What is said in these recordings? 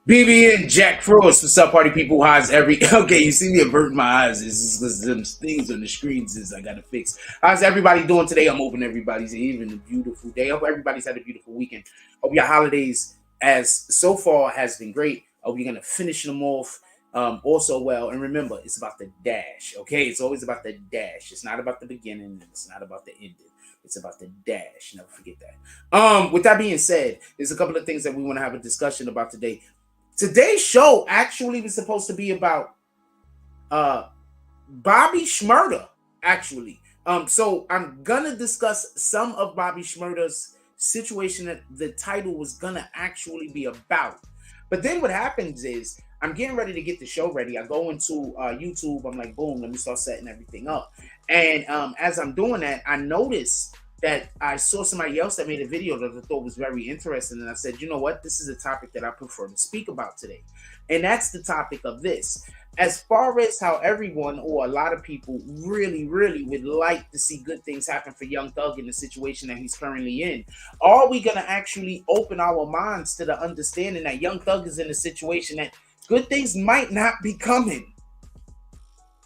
BBN Jack Frost, what's up, party people? How's okay? You see me averting my eyes. It's because them things on the screens is I gotta fix. How's everybody doing today? I'm hoping everybody's having a beautiful day. I hope everybody's had a beautiful weekend. Hope your holidays, as so far, has been great. Hope you're gonna finish them off also well. And remember, it's about the dash. Okay, it's always about the dash. It's not about the beginning, and it's not about the ending. It's about the dash. Never forget that. With that being said, there's a couple of things that we want to have a discussion about today. Today's show actually was supposed to be about Bobby Shmurda, actually. So I'm gonna discuss some of Bobby Shmurda's situation that the title was gonna actually be about. But then what happens is I'm getting ready to get the show ready. I go into YouTube. I'm like, boom, let me start setting everything up. And as I'm doing that, I noticed that I saw somebody else that made a video that I thought was very interesting. And I said, you know what? This is a topic that I prefer to speak about today. And that's the topic of this. As far as how everyone or a lot of people really, really would like to see good things happen for Young Thug in the situation that he's currently in, are we going to actually open our minds to the understanding that Young Thug is in a situation that good things might not be coming?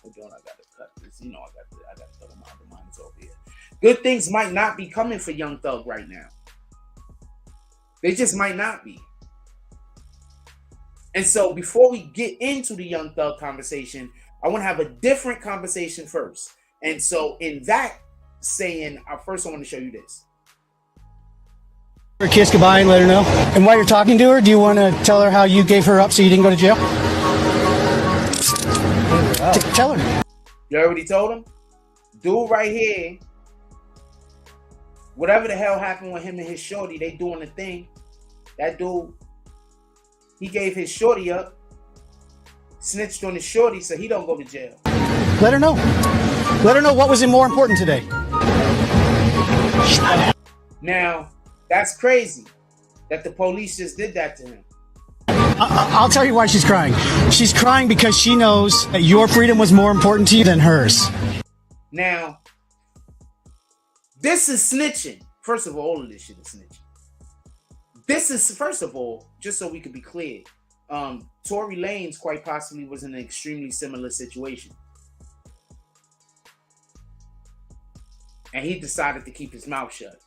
Hold on, I got to cut this. You know, I got to cut them out. The mine's over here. Good things might not be coming for Young Thug right now. They just might not be. And so before we get into the Young Thug conversation, I want to have a different conversation first. And so in that saying, first I want to show you this. Her kiss goodbye and let her know. And while you're talking to her, do you want to tell her how you gave her up so you didn't go to jail? Tell her. You already told him? Dude right here, whatever the hell happened with him and his shorty, they doing the thing. That dude, he gave his shorty up, snitched on his shorty so he don't go to jail. Let her know. Let her know what was more important today. Now, that's crazy that the police just did that to him. I'll tell you why she's crying. She's crying because she knows that your freedom was more important to you than hers. Now, this is snitching. First of all of this shit is snitching. This is, first of all, just so we could be clear, Tory Lanez quite possibly was in an extremely similar situation. And he decided to keep his mouth shut.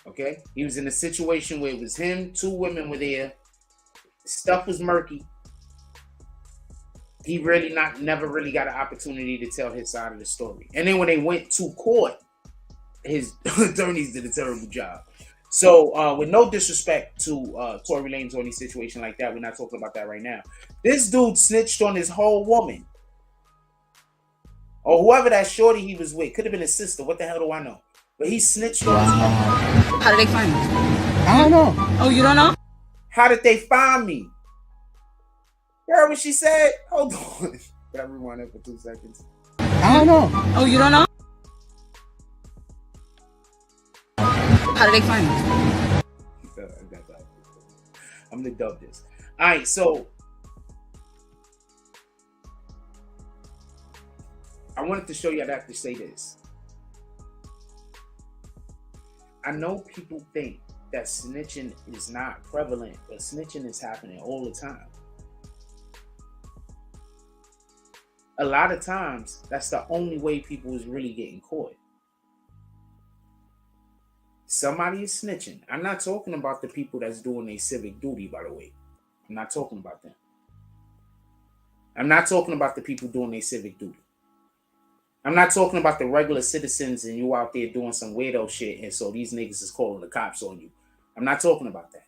Okay? He was in a situation where it was him, two women were there. Stuff was murky. He really never really got an opportunity to tell his side of the story. And then when they went to court, his attorneys did a terrible job. So with no disrespect to Tory Lanez or any situation like that, we're not talking about that right now. This dude snitched on his whole woman. Or whoever that shorty he was with. Could have been his sister. What the hell do I know? But he snitched on his woman. How did they find me? I don't know. Oh, you don't know? How did they find me? You heard what she said? Hold on. Can I rewind that for 2 seconds? I don't know. Oh, you don't know? How did they find me? I'm gonna dub this. All right, so I wanted to show you. I'd have to say this. I know people think that snitching is not prevalent, but snitching is happening all the time. A lot of times, that's the only way people is really getting caught. Somebody is snitching. I'm not talking about the people that's doing their civic duty, by the way. I'm not talking about them. I'm not talking about the people doing their civic duty. I'm not talking about the regular citizens and you out there doing some weirdo shit and so these niggas is calling the cops on you. I'm not talking about that.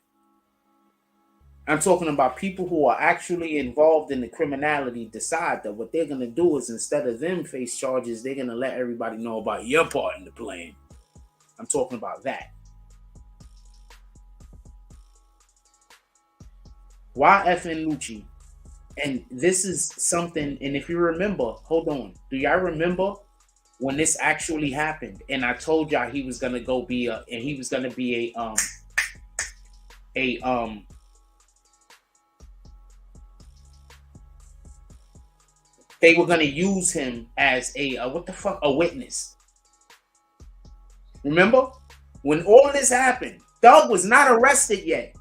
I'm talking about people who are actually involved in the criminality decide that what they're going to do is instead of them face charges, they're going to let everybody know about your part in the plan. I'm talking about that. YFN Lucci. And this is something, and if you remember, hold on. Do y'all remember when this actually happened? And I told y'all he was gonna go be they were gonna use him as a witness. Remember? When all of this happened, Thug was not arrested yet.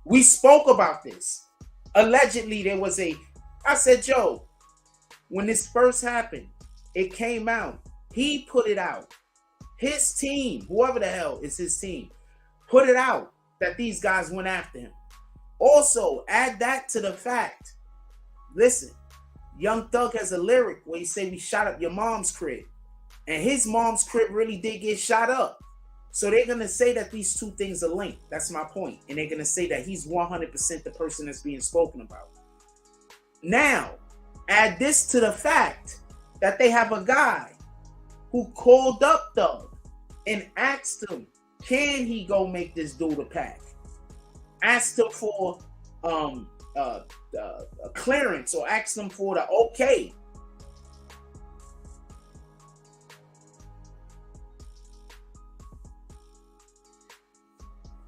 We spoke about this. Allegedly, there was I said, Joe, when this first happened, it came out. He put it out. His team, whoever the hell is his team, put it out that these guys went after him. Also, add that to the fact. Listen, Young Thug has a lyric where he say we shot up your mom's crib. And his mom's crib really did get shot up. So they're going to say that these two things are linked. That's my point. And they're going to say that he's 100% the person that's being spoken about. Now, add this to the fact that they have a guy who called up Thug and asked him, can he go make this dude a pack? Asked him for a clearance or asked him for the okay.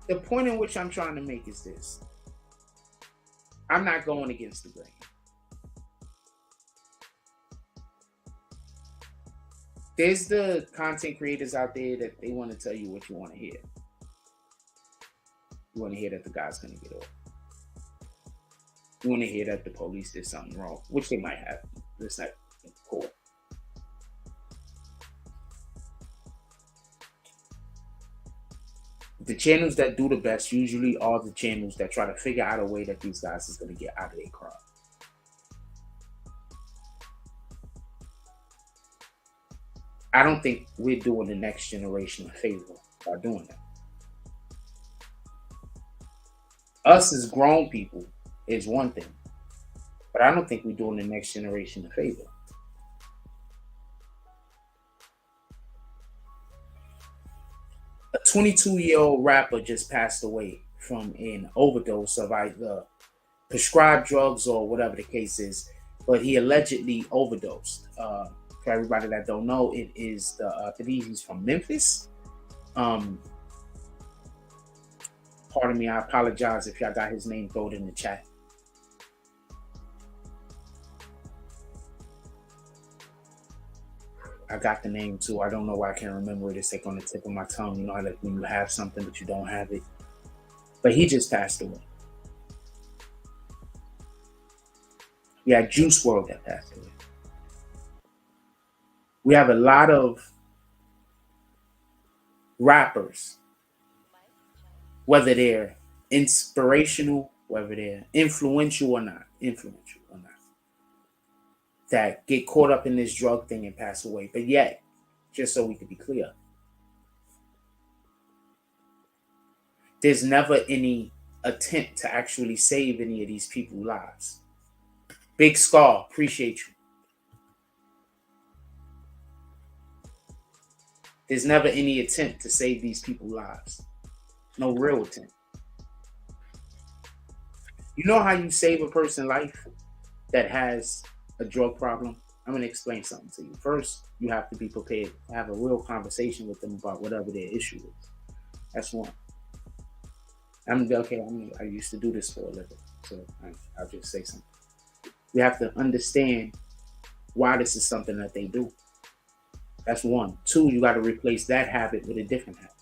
The point in which I'm trying to make is this. I'm not going against the grain. There's the content creators out there that they want to tell you what you want to hear. You want to hear that the guy's going to get off. You want to hear that the police did something wrong, which they might have. That's not cool. The channels that do the best usually are the channels that try to figure out a way that these guys is going to get out of their crime. I don't think we're doing the next generation a favor by doing that. Us as grown people is one thing, but I don't think we're doing the next generation a favor. A 22-year-old rapper just passed away from an overdose of either prescribed drugs or whatever the case is, but he allegedly overdosed. For everybody that don't know, it is I believe he's from Memphis. Pardon me, I apologize if y'all got his name, throw it in the chat. I got the name too. I don't know why I can't remember it. It's like on the tip of my tongue. You know how like when you have something but you don't have it. But he just passed away. Yeah, Juice WRLD that passed away. We have a lot of rappers, whether they're inspirational, whether they're influential or not, that get caught up in this drug thing and pass away. But yet, just so we can be clear, there's never any attempt to actually save any of these people's lives. Big Scar, appreciate you. There's never any attempt to save these people's lives. No real attempt. You know how you save a person's life that has a drug problem? I'm going to explain something to you. First, you have to be prepared to have a real conversation with them about whatever their issue is. That's one. I used to do this for a living, so I'll just say something. You have to understand why this is something that they do. That's one. Two, you got to replace that habit with a different habit.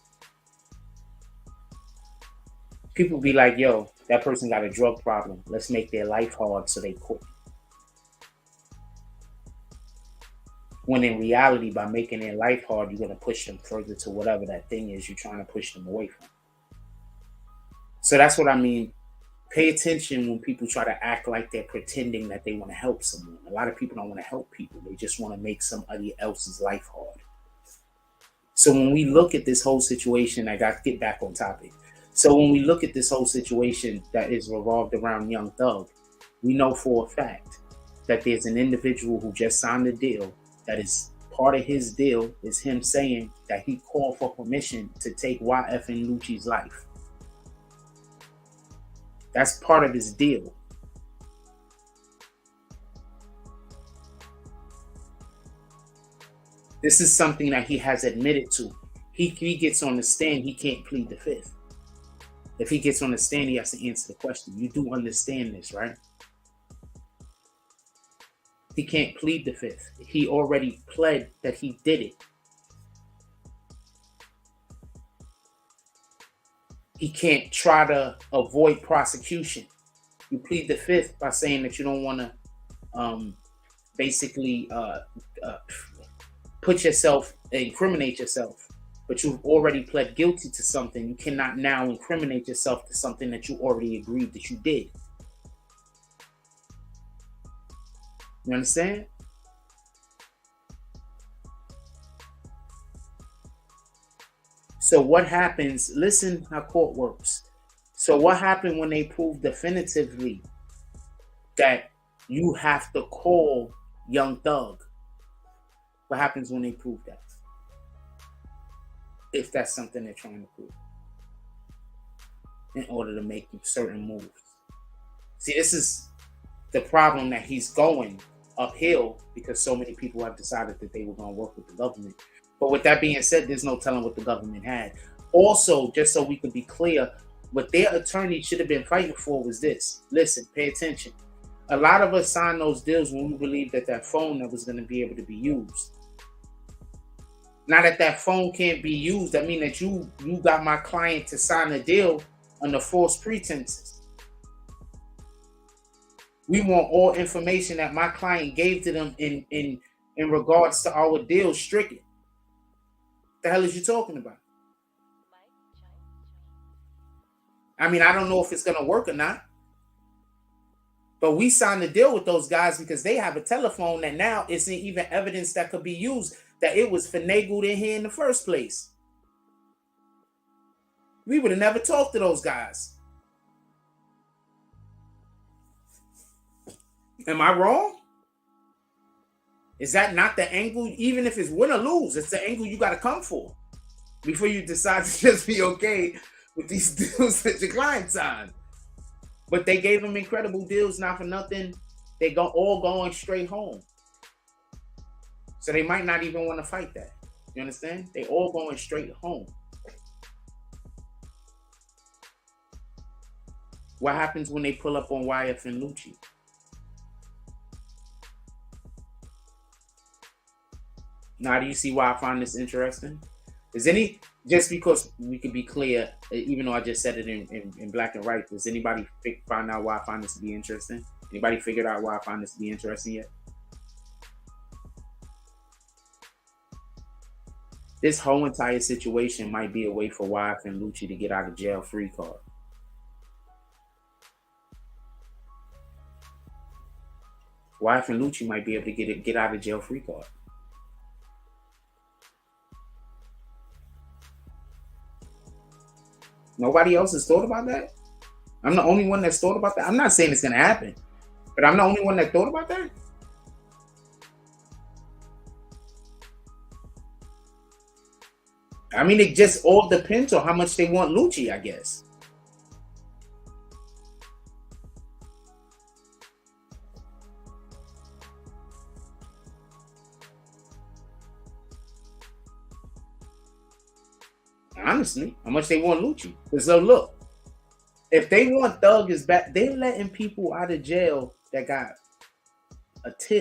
People be like, yo, that person got a drug problem. Let's make their life hard so they quit. When in reality, by making their life hard, you're going to push them further to whatever that thing is you're trying to push them away from. So that's what I mean. Pay attention when people try to act like they're pretending that they want to help someone. A lot of people don't want to help people. They just want to make somebody else's life hard. So when we look at this whole situation, I got to get back on topic. So when we look at this whole situation that is revolved around Young Thug, we know for a fact that there's an individual who just signed a deal that is part of his deal is him saying that he called for permission to take YFN Lucci's life. That's part of his deal. This is something that he has admitted to. He gets on the stand, he can't plead the fifth. If he gets on the stand, he has to answer the question. You do understand this, right? He can't plead the fifth. He already pled that he did it. he can't try to avoid prosecution. You plead the fifth by saying that you don't want to basically incriminate yourself, but you've already pled guilty to something. You cannot now incriminate yourself to something that you already agreed that you did. You understand? So what happens, listen how court works. So what happened when they proved definitively that you have to call Young Thug? What happens when they prove that? If that's something they're trying to prove in order to make certain moves. See, this is the problem, that he's going uphill because so many people have decided that they were going to work with the government. But with that being said, there's no telling what the government had. Also, just so we can be clear, what their attorney should have been fighting for was this. Listen, pay attention. A lot of us signed those deals when we believed that that phone that was going to be able to be used. Now that that phone can't be used, that means that you got my client to sign a deal under false pretenses. We want all information that my client gave to them in regards to our deal stricken. The hell is you talking about? I mean, I don't know if it's going to work or not. But we signed a deal with those guys because they have a telephone that now isn't even evidence that could be used, that it was finagled in here in the first place. We would have never talked to those guys. Am I wrong? Is that not the angle? Even if it's win or lose, it's the angle you got to come for before you decide to just be okay with these deals that your client signed. But they gave them incredible deals, not for nothing. They all going straight home. So they might not even want to fight that. You understand? They all going straight home. What happens when they pull up on YFN Lucci? Now, do you see why I find this interesting? Just because we can be clear, even though I just said it in black and white, does anybody find out why I find this to be interesting? Anybody figured out why I find this to be interesting yet? This whole entire situation might be a way for YFN Lucci to get out of jail free card. YFN Lucci might be able to get out of jail free card. Nobody else has thought about that? I'm the only one that's thought about that? I'm not saying it's going to happen, but I'm the only one that thought about that? I mean, it just all depends on how much they want Lucci, I guess. Honestly, how much they want Lucci. Because look, if they want Thug is back, they're letting people out of jail that got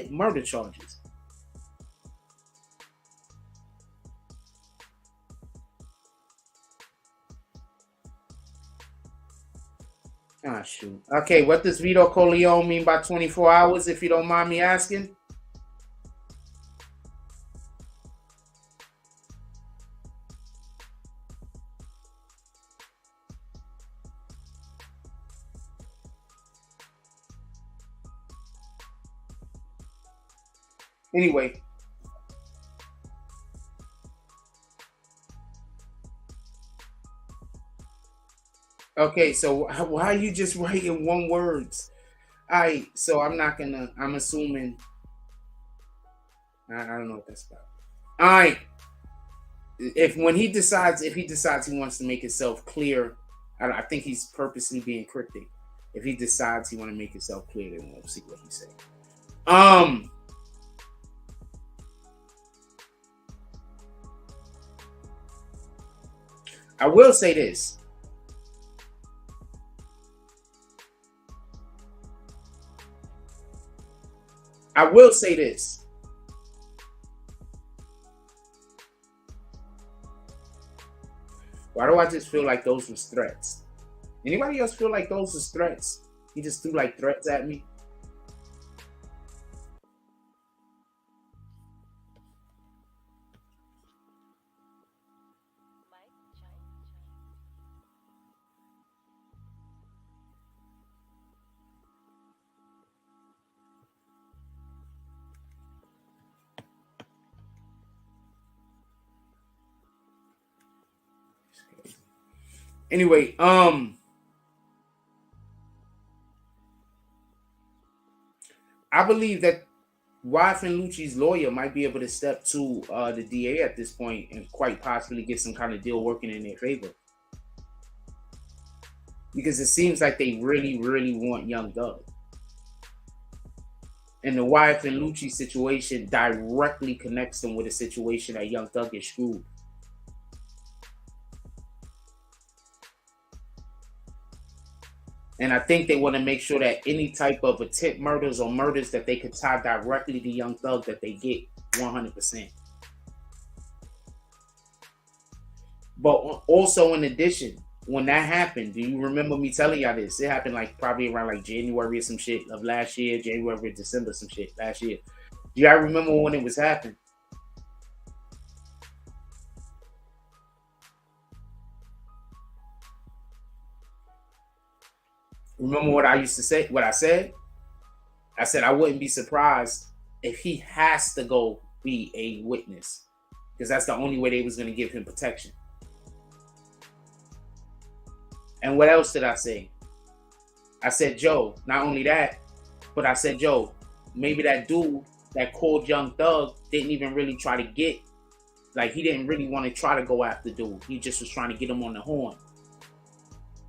murder charges. Ah, shoot. Okay, what does Vito Corleone mean by 24 hours, if you don't mind me asking? Anyway. Okay, so why are you just writing one words? So I'm assuming, I don't know what that's about. All right. If he decides he wants to make himself clear, I think he's purposely being cryptic. If he decides he want to make himself clear, then we'll see what he says. I will say this. Why do I just feel like those was threats? Anybody else feel like those was threats? He just threw like threats at me. Anyway, I believe that YFN Lucci's lawyer might be able to step to the DA at this point and quite possibly get some kind of deal working in their favor. Because it seems like they really, really want Young Thug. And the YFN Lucci situation directly connects them with a situation that Young Thug is screwed. And I think they want to make sure that any type of attempt murders or murders that they could tie directly to Young Thug, that they get 100%. But also, in addition, when that happened, do you remember me telling y'all this? It happened like probably around like January or some shit of last year, January, December, some shit last year. Do y'all remember when it was happening? Remember what I used to say? What I said? I said I wouldn't be surprised if he has to go be a witness, because that's the only way they was going to give him protection. And what else did I say? I said, Joe, not only that, but I said, Joe, maybe that dude that called Young Thug didn't even really try to get, like, he didn't really want to try to go after dude. He just was trying to get him on the horn.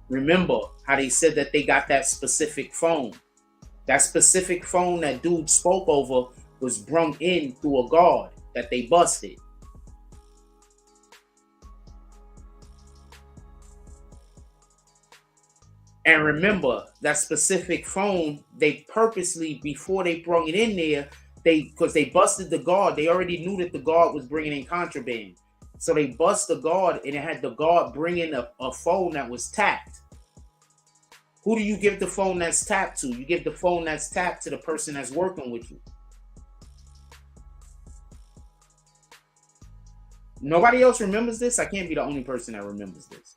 Remember how they said that they got that specific phone? That specific phone that dude spoke over was brung in through a guard that they busted. And remember, that specific phone, they purposely, before they brought it in there, because they busted the guard, they already knew that the guard was bringing in contraband. So they bust the guard, and it had the guard bring in a phone that was tapped. Who do you give the phone that's tapped to? You give the phone that's tapped to the person that's working with you. Nobody else remembers this? I can't be the only person that remembers this.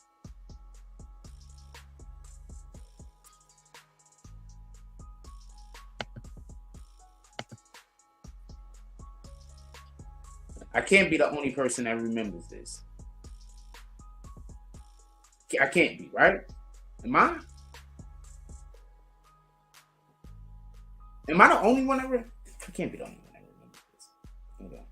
I can't be the only person that remembers this. I can't be, right? Am I? Am I the only one that I can't be the only one that remembers this. Hold on.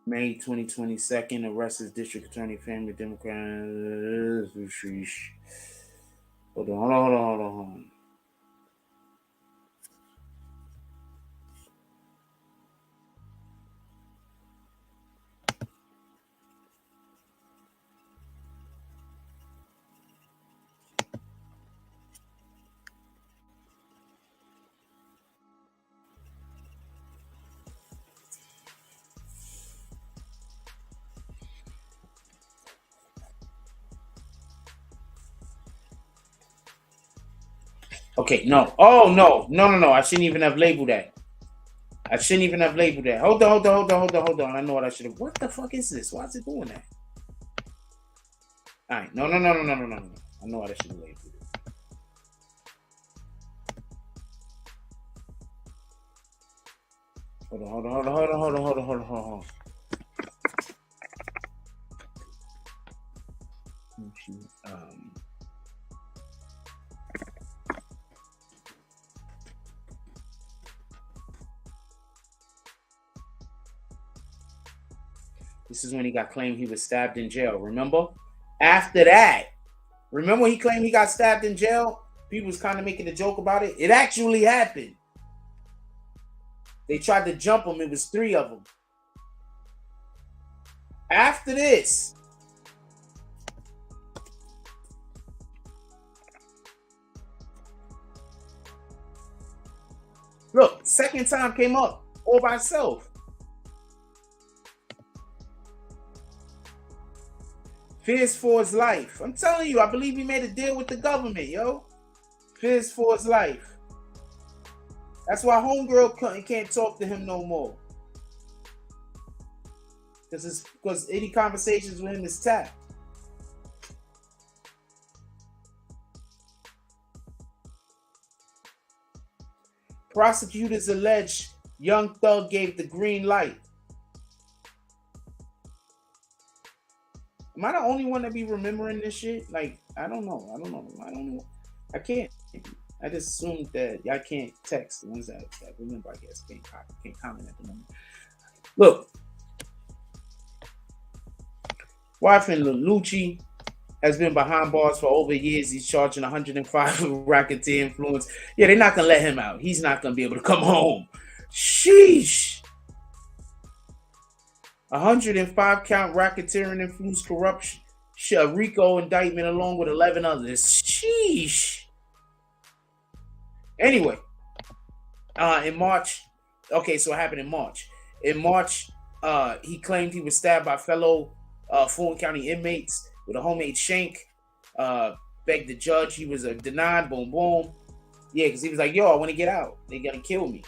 May 2022, arrested District Attorney Family Democrat. Hold on. Okay, no. Oh, no. I shouldn't even have labeled that. Hold on. I know what I should have. What the fuck is this? Why is it doing that? All right. No. I know what I should have labeled it. Hold on. This is when he got claimed he was stabbed in jail. Remember? After that, remember he claimed he got stabbed in jail? People was kind of making a joke about it. It actually happened. They tried to jump him. It was 3 of them. After this, look, second time came up all by itself. Fears for his life. I'm telling you, I believe he made a deal with the government, yo. Fears for his life. That's why homegirl can't talk to him no more. Because any conversations with him is tapped. Prosecutors allege Young Thug gave the green light. Am I the only one that be remembering this shit? Like, I don't know. I can't. I just assumed that y'all can't text the ones that remember, I guess. Can't comment at the moment. Look. YFN Lucci has been behind bars for over years. He's charging 105 with racketeer influence. Yeah, they're not going to let him out. He's not going to be able to come home. Sheesh. 105 count racketeering influence corruption. RICO indictment along with 11 others. Sheesh. Anyway, in March, okay, so it happened in March. In March, he claimed he was stabbed by fellow Fulton County inmates with a homemade shank. Begged the judge. He was denied. Boom, boom. Yeah, because he was like, yo, I want to get out. They're going to kill me.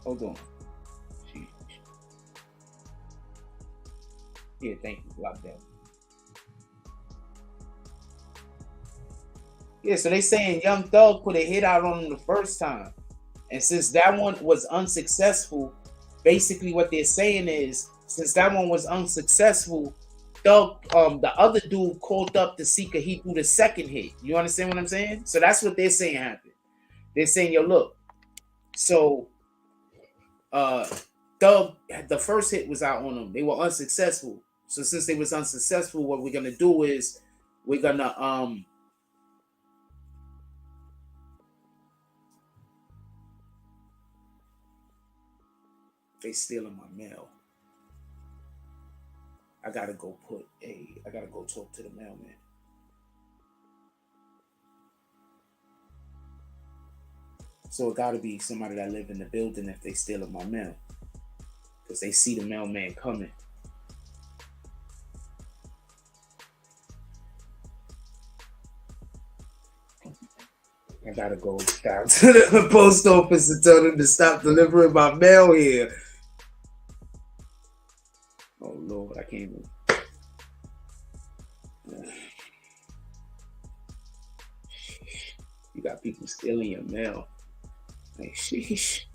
Hold on. Yeah, thank you. Lockdown. Yeah, so they saying Young Thug put a hit out on him the first time. And since that one was unsuccessful, basically what they're saying is, since that one was unsuccessful, Thug, the other dude called up to seek a heat through the second hit. You understand what I'm saying? So that's what they're saying happened. They're saying, yo, look. So, Thug, the first hit was out on them. They were unsuccessful. So since they was unsuccessful, what we're gonna do is we're gonna they stealing my mail. I gotta go talk to the mailman. So it gotta be somebody that live in the building if they stealing my mail. Because they see the mailman coming. I gotta go down to the post office and tell them to stop delivering my mail here. Oh Lord, I can't even. You got people stealing your mail. Like, sheesh.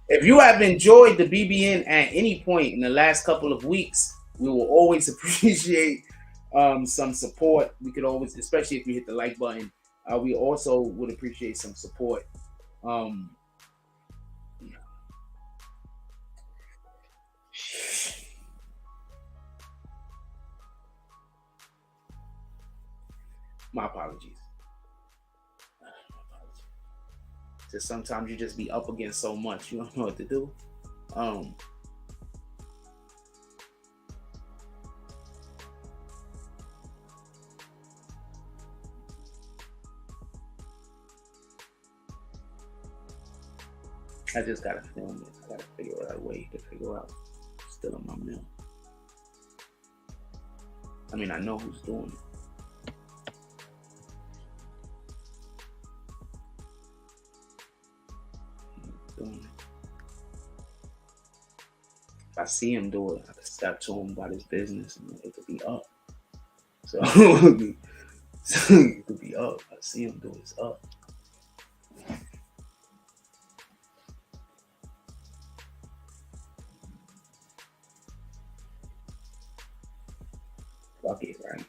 If you have enjoyed the BBN at any point in the last couple of weeks, we will always appreciate some support. We could always, especially if you hit the like button, we also would appreciate some support. My apologies. Just sometimes you just be up against so much, you don't know what to do. I just gotta film it. I gotta figure out a way to figure out stealing my mail. I mean, I know who's doing it. If I see him do it, I can step to him about his business and it could be up. So it could be up. I see him do it, it's up. Fuck it, right?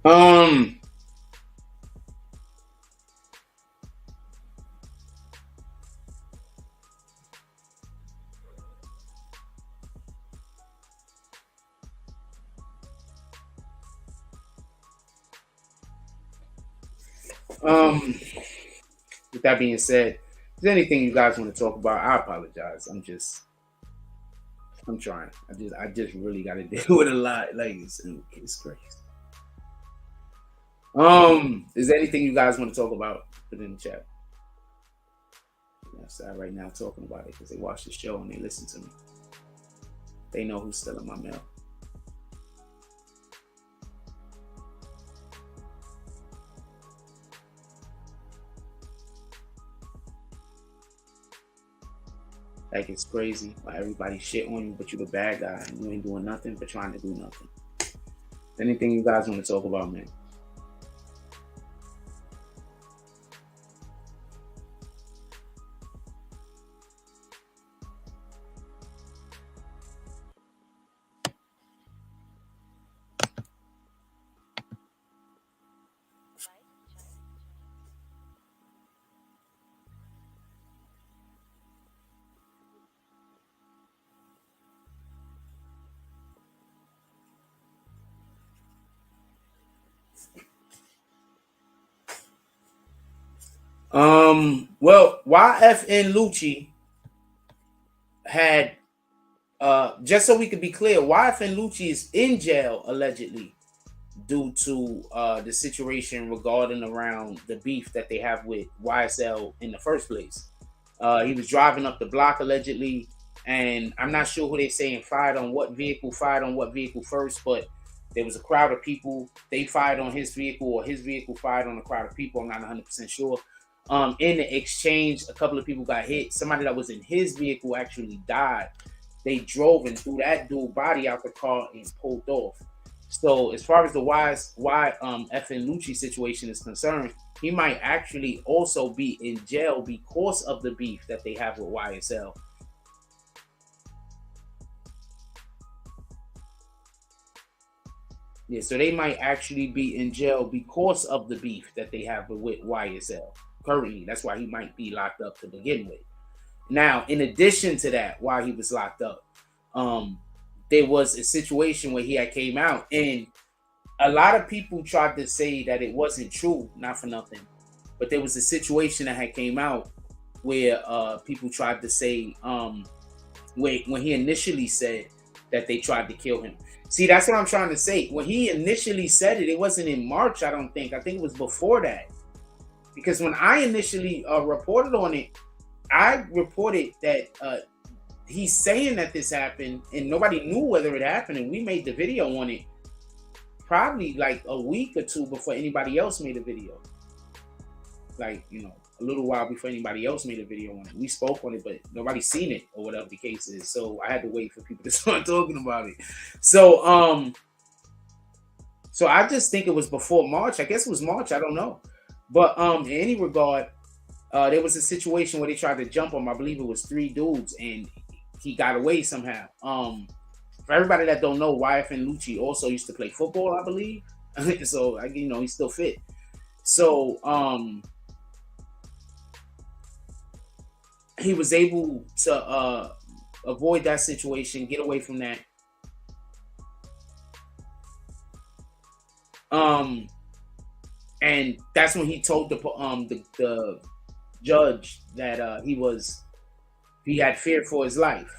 Um, with that being said, if there's anything you guys want to talk about, I apologize. I'm trying. I just really got to deal with a lot. Like it's crazy. Is there anything you guys want to talk about? Put it in the chat. I'm outside right now talking about it because they watch the show and they listen to me. They know who's still in my mail. Like it's crazy why everybody shit on you, but you the bad guy and you ain't doing nothing but trying to do nothing. Anything you guys want to talk about, man? Well, YFN Lucci had just so we could be clear, YFN Lucci is in jail allegedly due to the situation regarding around the beef that they have with YSL in the first place. He was driving up the block allegedly, and I'm not sure who they're saying fired on what vehicle first, but there was a crowd of people. They fired on his vehicle, or his vehicle fired on a crowd of people. I'm not 100% sure. In the exchange, a couple of people got hit. Somebody that was in his vehicle actually died. They drove and threw that dude's body out the car and pulled off. So as far as the YFN Lucci situation is concerned, he might actually also be in jail because of the beef that they have with YSL. Yeah, so they might actually be in jail because of the beef that they have with YSL currently. That's why he might be locked up to begin with. Now, in addition to that, while he was locked up, there was a situation where he had came out, and a lot of people tried to say that it wasn't true, not for nothing, but there was a situation that had came out where people tried to say when he initially said that they tried to kill him. See, that's what I'm trying to say. When he initially said it, it wasn't in March, I don't think. I think it was before that. Because when I initially reported on it, I reported that he's saying that this happened and nobody knew whether it happened. And we made the video on it probably like a week or two before anybody else made a video. Like, you know, a little while before anybody else made a video on it. We spoke on it, but nobody's seen it or whatever the case is. So I had to wait for people to start talking about it. So I just think it was before March. I guess it was March. I don't know. But in any regard, there was a situation where they tried to jump him. I believe it was 3 dudes, and he got away somehow. For everybody that don't know, YFN Lucci also used to play football, I believe. So you know, he's still fit. So he was able to avoid that situation, get away from that. And that's when he told the judge that he had fear for his life,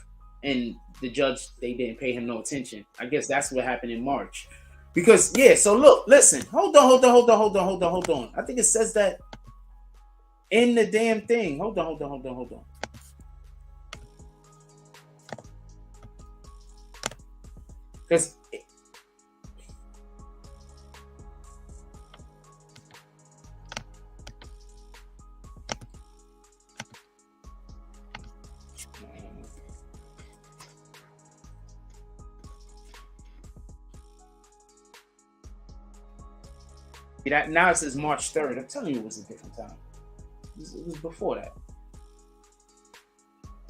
and the judge, they didn't pay him no attention. I guess that's what happened in March, because so look, listen, hold on. I think it says that in the damn thing. Hold on. Because that now it says March 3rd. I'm telling you, it was a different time. It was before that.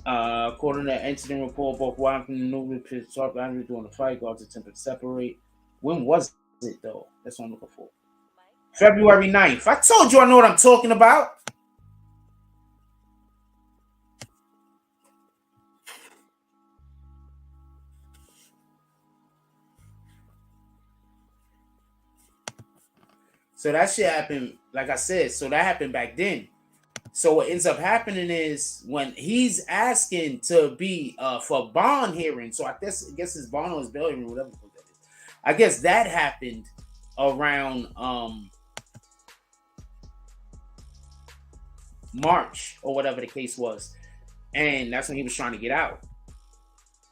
According to the incident report, both YFN and Lucci pitched sharp boundaries during the fight. Guards attempted to separate. When was it though? That's what I'm looking for. February 9th. I told you I know what I'm talking about. So that shit happened, like I said, so that happened back then. So what ends up happening is when he's asking to be for bond hearing, so I guess his bond or his bail hearing, whatever that is. I guess that happened around March or whatever the case was. And that's when he was trying to get out.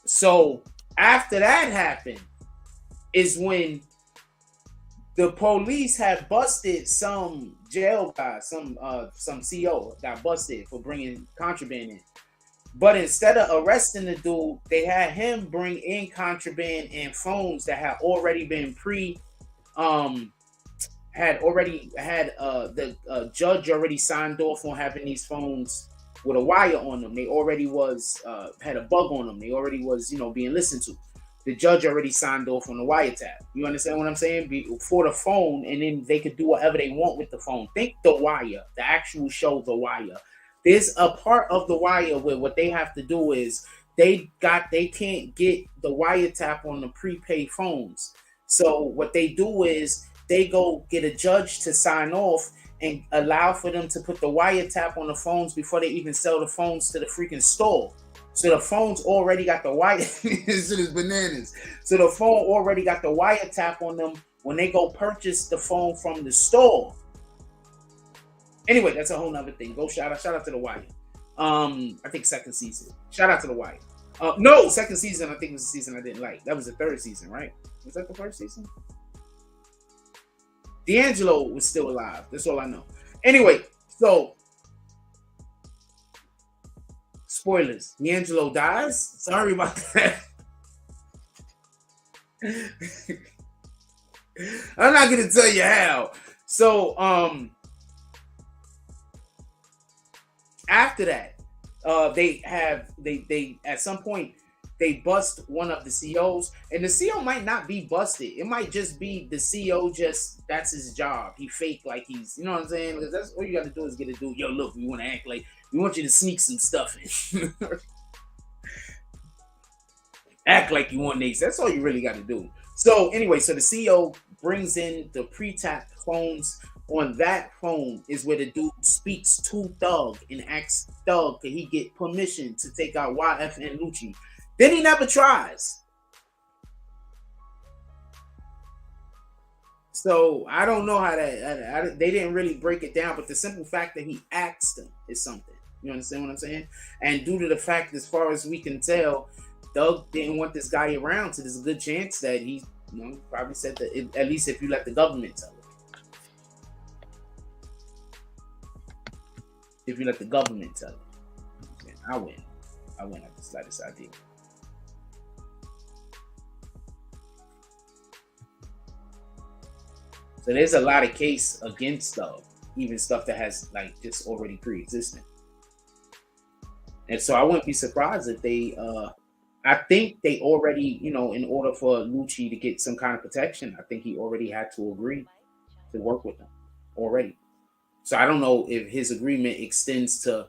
So after that happened is when the police had busted some jail guy, some CO got busted for bringing contraband in. But instead of arresting the dude, they had him bring in contraband and phones that had already been the judge already signed off on having these phones with a wire on them. They already was had a bug on them. They already was, being listened to. The judge already signed off on the wiretap. You understand what I'm saying? For the phone, and then they could do whatever they want with the phone. Think the wire, the actual show, the wire. There's a part of the wire where what they have to do is they can't get the wiretap on the prepaid phones. So what they do is they go get a judge to sign off and allow for them to put the wiretap on the phones before they even sell the phones to the freaking store. So the phone's already got the wire. This is bananas. So the phone already got the wiretap on them when they go purchase the phone from the store. Anyway, that's a whole nother thing. Go shout out to the Wire. I think second season. Shout out to the Wire. No, second season. I think it was the season I didn't like. That was the third season, right? Was that the first season? D'Angelo was still alive. That's all I know. Anyway, so spoilers. D'Angelo dies. Sorry about that. I'm not gonna tell you how. So after that, they at some point they bust one of the COs, and the CO might not be busted. It might just be the CO. That's his job. He fake like he's, you know what I'm saying? Because that's all you got to do is get a dude. Yo, look, we want to act like we want you to sneak some stuff in. Act like you want these. That's all you really got to do. So anyway, so the CO brings in the pre-tapped phones. On that phone is where the dude speaks to Thug and asks Thug, can he get permission to take out YFN Lucci? Then he never tries. So I don't know how that, they didn't really break it down, but the simple fact that he asked him is something. You understand what I'm saying? And due to the fact, as far as we can tell, Thug didn't want this guy around, so there's a good chance that he, probably said that, at least if you let the government tell it. If you let the government tell it. I win at the slightest idea. So there's a lot of case against Thug, even stuff that has like just already pre-existing. And so I wouldn't be surprised if they I think they already, in order for Lucci to get some kind of protection, I think he already had to agree to work with them already. So I don't know if his agreement extends to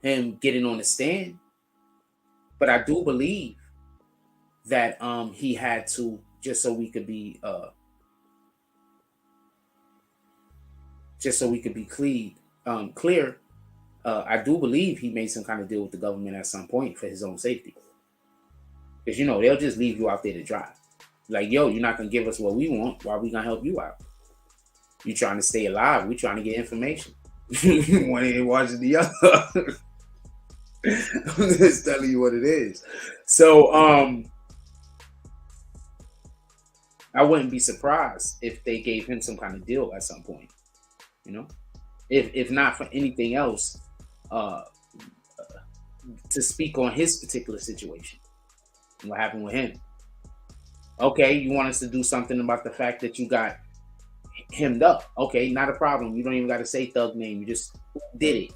him getting on the stand, but I do believe that he had to, just so we could be clear. I do believe he made some kind of deal with the government at some point for his own safety, because they'll just leave you out there to dry. Like, yo, you're not gonna give us what we want. Why are we gonna help you out? You trying to stay alive. We trying to get information. One ain't watching the other. I'm just telling you what it is. So I wouldn't be surprised if they gave him some kind of deal at some point. If not for anything else, to speak on his particular situation. What happened with him? Okay, you want us to do something about the fact that you got hemmed up. Okay, not a problem. You don't even got to say Thug name. You just did it.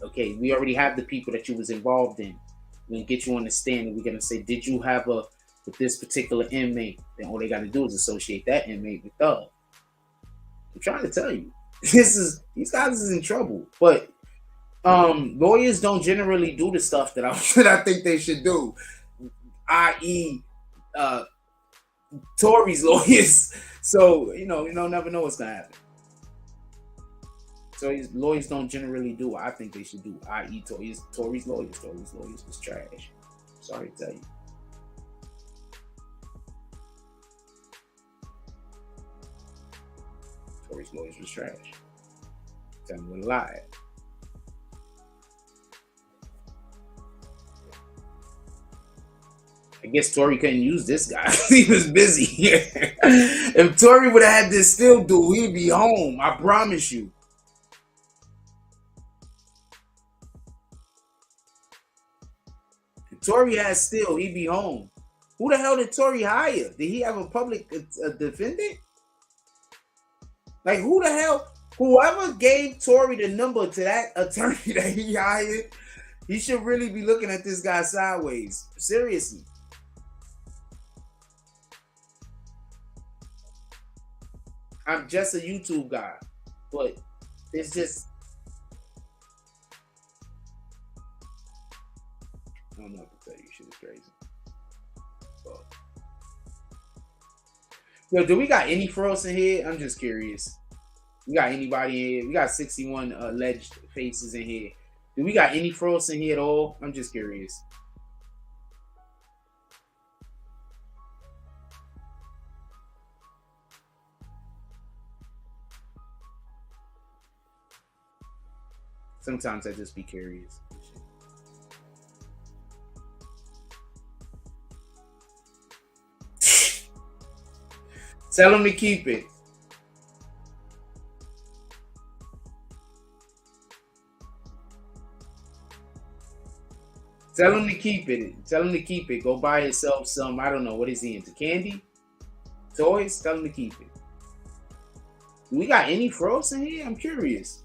okay, we already have the people that you was involved in. We're gonna get you on the stand, and we're gonna say, did you have a with this particular inmate? Then all they got to do is associate that inmate with Thug. I'm trying to tell you, these guys is in trouble. But lawyers don't generally do the stuff that I think they should do, i.e., Tory's lawyers. So you never know what's gonna happen. So lawyers don't generally do what I think they should do, i.e., Tory's lawyers. Tory's lawyers was trash. Sorry to tell you. Tory's lawyers was trash. Tell me what a lie. I guess Tory couldn't use this guy. He was busy. If Tory would have had this still dude, he'd be home. I promise you. If Tory had still, he'd be home. Who the hell did Tory hire? Did he have a public defendant? Like, who the hell? Whoever gave Tory the number to that attorney that he hired, he should really be looking at this guy sideways. Seriously. I'm just a YouTube guy, but it's just, I don't know what to tell you. Shit is crazy. But, yo, do we got any frosts in here? I'm just curious. We got anybody in here? We got 61 alleged faces in here. Do we got any frosts in here at all? I'm just curious. Sometimes I just be curious. Tell him to keep it. Tell him to keep it. Tell him to keep it. Go buy yourself some, I don't know, what is he into? Candy? Toys? Tell him to keep it. Do we got any frosts in here? I'm curious.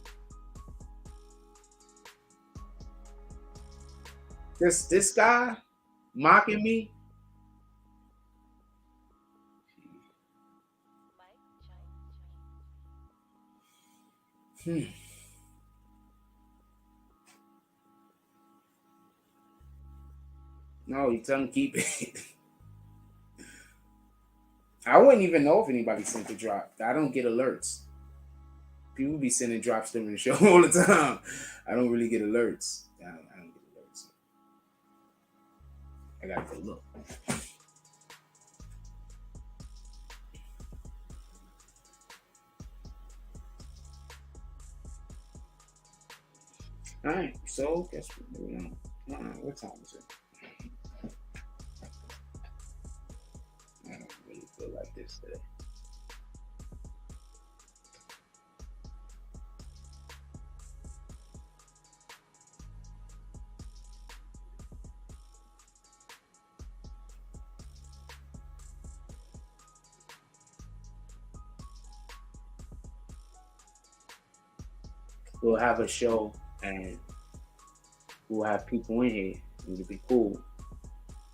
This guy mocking me. No, he tell him keep it. I wouldn't even know if anybody sent the drop. I don't get alerts. People be sending drops during the show all the time. I don't really get alerts. I don't get alerts. I gotta go look. All right, so guess what? What time is it? I don't really feel like this today. We'll have a show and we'll have people in here. It'll be cool.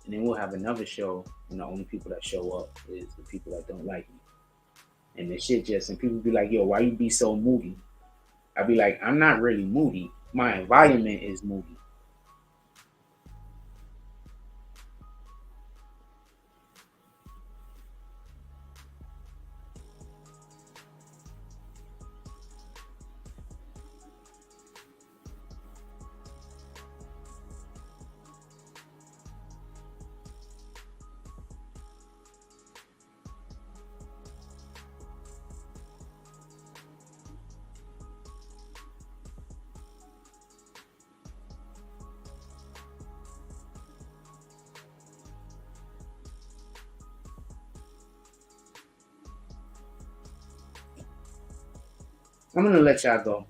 And then we'll have another show, and the only people that show up is the people that don't like me. And the shit and people be like, yo, why you be so moody? I'll be like, I'm not really moody. My environment is moody. I'm gonna let y'all go.